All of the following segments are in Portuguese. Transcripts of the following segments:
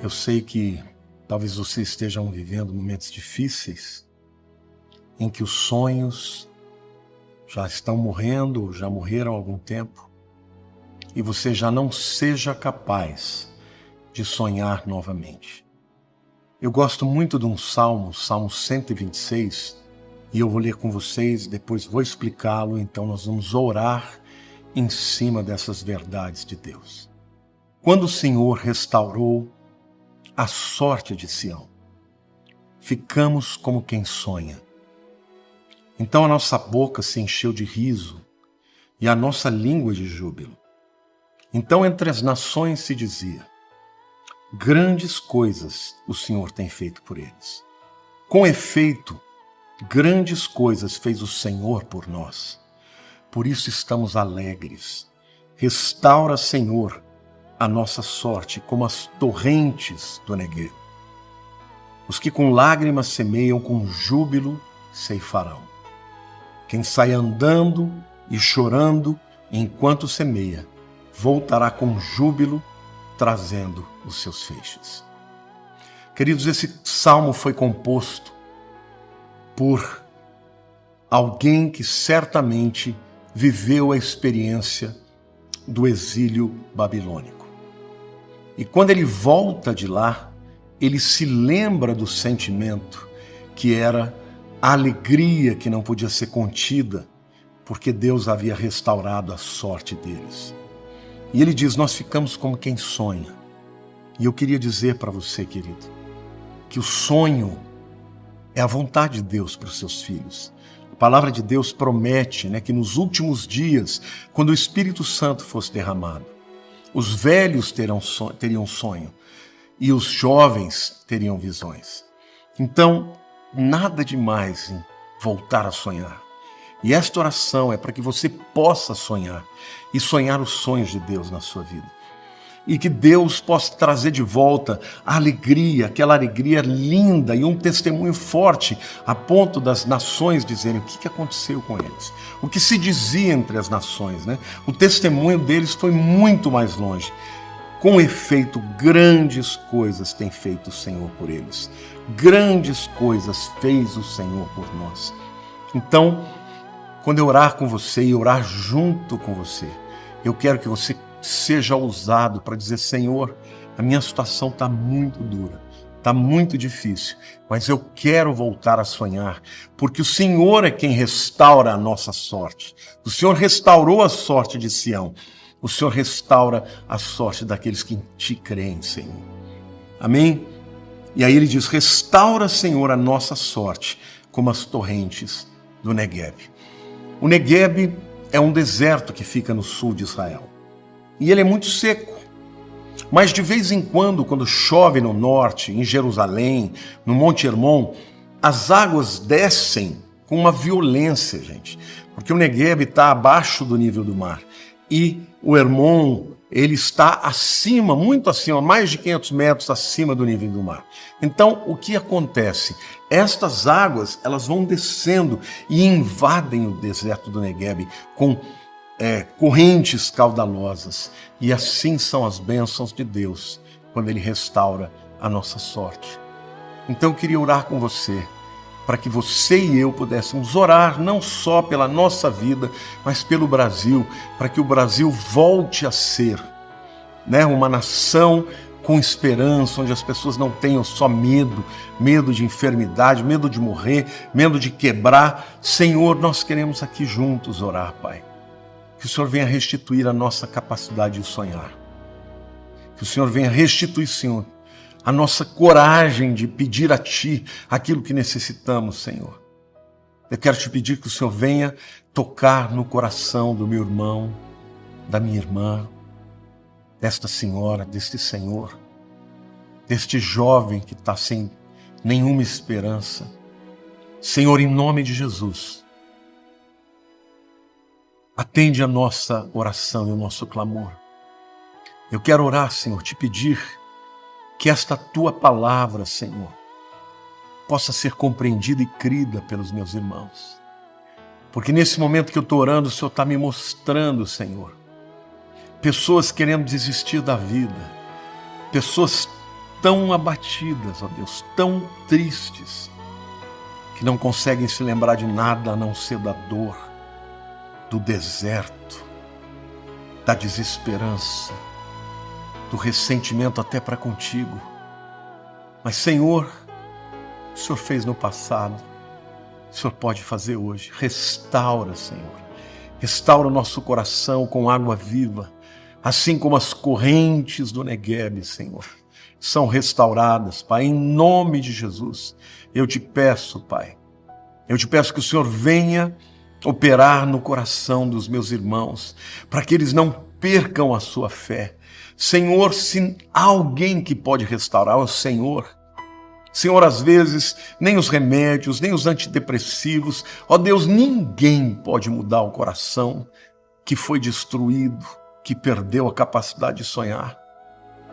Eu sei que talvez vocês estejam vivendo momentos difíceis, em que os sonhos já estão morrendo, ou já morreram há algum tempo, e você já não seja capaz de sonhar novamente. Eu gosto muito de um salmo, Salmo 126, e eu vou ler com vocês, depois vou explicá-lo, então nós vamos orar em cima dessas verdades de Deus. Quando o Senhor restaurou a sorte de Sião, ficamos como quem sonha. Então a nossa boca se encheu de riso e a nossa língua de júbilo. Então entre as nações se dizia: grandes coisas o Senhor tem feito por eles. Com efeito, grandes coisas fez o Senhor por nós. Por isso estamos alegres. Restaura, Senhor, a nossa sorte como as torrentes do Negueb. Os que com lágrimas semeiam, com júbilo ceifarão. Quem sai andando e chorando enquanto semeia, voltará com júbilo, trazendo os seus feixes. Queridos, esse salmo foi composto por alguém que certamente viveu a experiência do exílio babilônico. E quando ele volta de lá, ele se lembra do sentimento que era a alegria que não podia ser contida, porque Deus havia restaurado a sorte deles. E ele diz: nós ficamos como quem sonha. E eu queria dizer para você, querido, que o sonho é a vontade de Deus para os seus filhos. A palavra de Deus promete, que nos últimos dias, quando o Espírito Santo fosse derramado, os velhos teriam sonho e os jovens teriam visões. Então, nada demais em voltar a sonhar. E esta oração é para que você possa sonhar e sonhar os sonhos de Deus na sua vida. E que Deus possa trazer de volta a alegria, aquela alegria linda e um testemunho forte a ponto das nações dizerem o que aconteceu com eles. O que se dizia entre as nações, O testemunho deles foi muito mais longe. Com efeito, grandes coisas tem feito o Senhor por eles. Grandes coisas fez o Senhor por nós. Então, quando eu orar com você e orar junto com você, eu quero que você seja ousado para dizer: Senhor, a minha situação está muito dura, está muito difícil, mas eu quero voltar a sonhar, porque o Senhor é quem restaura a nossa sorte. O Senhor restaurou a sorte de Sião, o Senhor restaura a sorte daqueles que em Ti creem, Senhor. Amém? E aí ele diz: restaura, Senhor, a nossa sorte, como as torrentes do Negueb. O Negueb é um deserto que fica no sul de Israel. E ele é muito seco. Mas de vez em quando chove no norte, em Jerusalém, no Monte Hermon, as águas descem com uma violência, gente. Porque o Negueb está abaixo do nível do mar. E o Hermon, ele está acima, muito acima, mais de 500 metros acima do nível do mar. Então, o que acontece? Estas águas, elas vão descendo e invadem o deserto do Negueb com correntes caudalosas. E assim são as bênçãos de Deus, quando Ele restaura a nossa sorte. Então eu queria orar com você, para que você e eu pudéssemos orar não só pela nossa vida, mas pelo Brasil, para que o Brasil volte a ser uma nação com esperança, onde as pessoas não tenham só medo de enfermidade, medo de morrer, medo de quebrar. Senhor, nós queremos aqui juntos orar, Pai. Que o Senhor venha restituir a nossa capacidade de sonhar. Que o Senhor venha restituir, Senhor, a nossa coragem de pedir a Ti aquilo que necessitamos, Senhor. Eu quero te pedir que o Senhor venha tocar no coração do meu irmão, da minha irmã, desta senhora, deste senhor, deste jovem que está sem nenhuma esperança. Senhor, em nome de Jesus, atende a nossa oração e o nosso clamor. Eu quero orar, Senhor, te pedir que esta Tua palavra, Senhor, possa ser compreendida e crida pelos meus irmãos. Porque nesse momento que eu estou orando, o Senhor está me mostrando, Senhor, pessoas querendo desistir da vida, pessoas tão abatidas, ó Deus, tão tristes, que não conseguem se lembrar de nada a não ser da dor, do deserto, da desesperança, do ressentimento até para contigo. Mas, Senhor, o Senhor fez no passado, o Senhor pode fazer hoje. Restaura, Senhor. Restaura o nosso coração com água viva, assim como as correntes do Neguebe, Senhor, são restauradas, Pai, em nome de Jesus. Eu te peço, Pai, eu te peço que o Senhor venha operar no coração dos meus irmãos, para que eles não percam a sua fé. Senhor, se há alguém que pode restaurar, é o Senhor. Senhor, às vezes, nem os remédios, nem os antidepressivos, ó Deus, ninguém pode mudar o coração que foi destruído, que perdeu a capacidade de sonhar.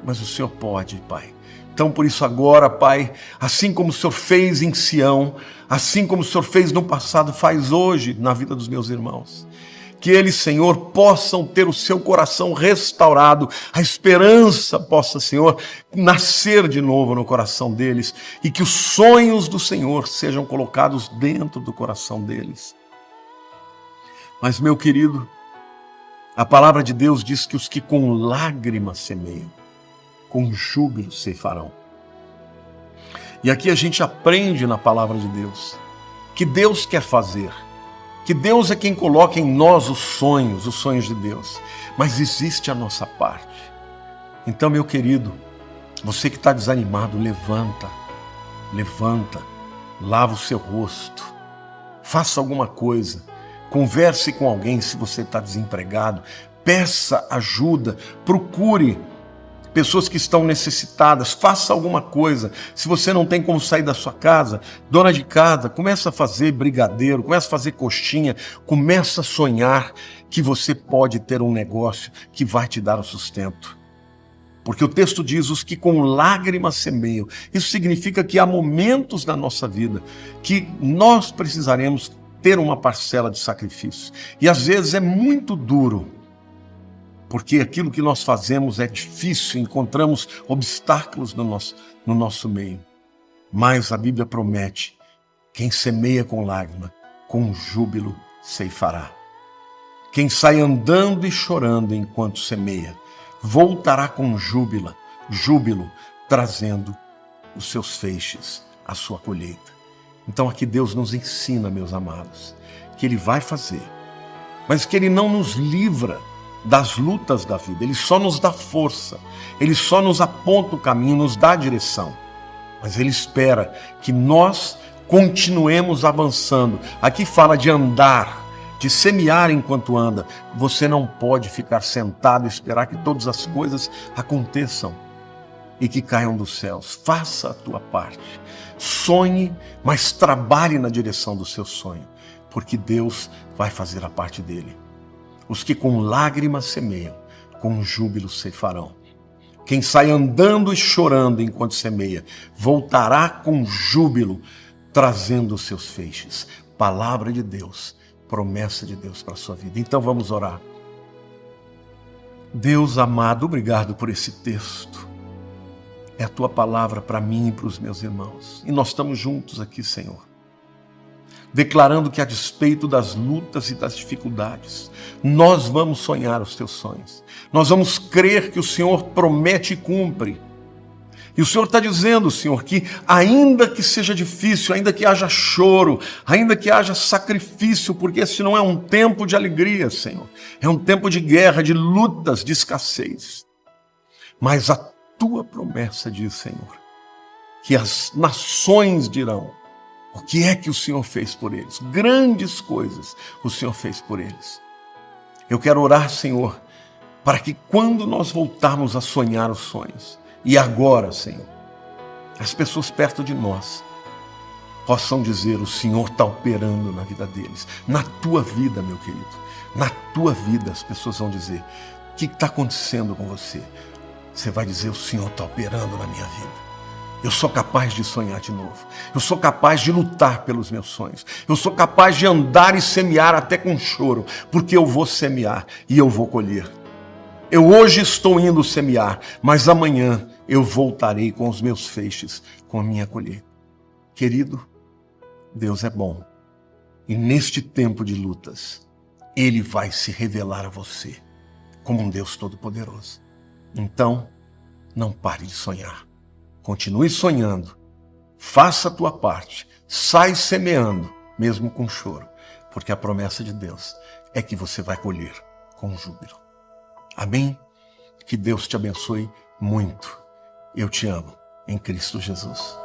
Mas o Senhor pode, Pai. Então, por isso agora, Pai, assim como o Senhor fez em Sião, assim como o Senhor fez no passado, faz hoje na vida dos meus irmãos. Que eles, Senhor, possam ter o seu coração restaurado, a esperança possa, Senhor, nascer de novo no coração deles e que os sonhos do Senhor sejam colocados dentro do coração deles. Mas, meu querido, a palavra de Deus diz que os que com lágrimas semeiam, com júbilo ceifarão. E aqui a gente aprende na palavra de Deus que Deus quer fazer, que Deus é quem coloca em nós os sonhos de Deus, mas existe a nossa parte. Então, meu querido, você que está desanimado, levanta, lava o seu rosto, faça alguma coisa, converse com alguém se você está desempregado, peça ajuda, procure pessoas que estão necessitadas, faça alguma coisa. Se você não tem como sair da sua casa, dona de casa, começa a fazer brigadeiro, começa a fazer coxinha, começa a sonhar que você pode ter um negócio que vai te dar o sustento. Porque o texto diz, os que com lágrimas semeiam. Isso significa que há momentos na nossa vida que nós precisaremos ter uma parcela de sacrifício. E às vezes é muito duro, porque aquilo que nós fazemos é difícil, encontramos obstáculos no nosso meio. Mas a Bíblia promete, quem semeia com lágrima, com júbilo ceifará. Quem sai andando e chorando enquanto semeia, voltará com júbilo, trazendo os seus feixes, a sua colheita. Então aqui Deus nos ensina, meus amados, que Ele vai fazer, mas que Ele não nos livra das lutas da vida. Ele só nos dá força, Ele só nos aponta o caminho, nos dá a direção, mas Ele espera que nós continuemos avançando. Aqui fala de andar, de semear enquanto anda. Você não pode ficar sentado e esperar que todas as coisas aconteçam e que caiam dos céus. Faça a tua parte, sonhe, mas trabalhe na direção do seu sonho, porque Deus vai fazer a parte dele. Os que com lágrimas semeiam, com júbilo ceifarão. Quem sai andando e chorando enquanto semeia, voltará com júbilo, trazendo os seus feixes. Palavra de Deus, promessa de Deus para a sua vida. Então vamos orar. Deus amado, obrigado por esse texto. É a tua palavra para mim e para os meus irmãos. E nós estamos juntos aqui, Senhor, declarando que a despeito das lutas e das dificuldades, nós vamos sonhar os teus sonhos. Nós vamos crer que o Senhor promete e cumpre. E o Senhor está dizendo, Senhor, que ainda que seja difícil, ainda que haja choro, ainda que haja sacrifício, porque esse não é um tempo de alegria, Senhor. É um tempo de guerra, de lutas, de escassez. Mas a tua promessa diz, Senhor, que as nações dirão o que é que o Senhor fez por eles. Grandes coisas o Senhor fez por eles. Eu quero orar, Senhor, para que quando nós voltarmos a sonhar os sonhos, e agora, Senhor, as pessoas perto de nós possam dizer, o Senhor está operando na vida deles. Na tua vida, meu querido, na tua vida as pessoas vão dizer, o que está acontecendo com você? Você vai dizer, o Senhor está operando na minha vida. Eu sou capaz de sonhar de novo. Eu sou capaz de lutar pelos meus sonhos. Eu sou capaz de andar e semear até com choro, porque eu vou semear e eu vou colher. Eu hoje estou indo semear, mas amanhã eu voltarei com os meus feixes, com a minha colheita. Querido, Deus é bom. E neste tempo de lutas, Ele vai se revelar a você como um Deus todo-poderoso. Então, não pare de sonhar. Continue sonhando. Faça a tua parte. Sai semeando, mesmo com choro. Porque a promessa de Deus é que você vai colher com júbilo. Amém? Que Deus te abençoe muito. Eu te amo em Cristo Jesus.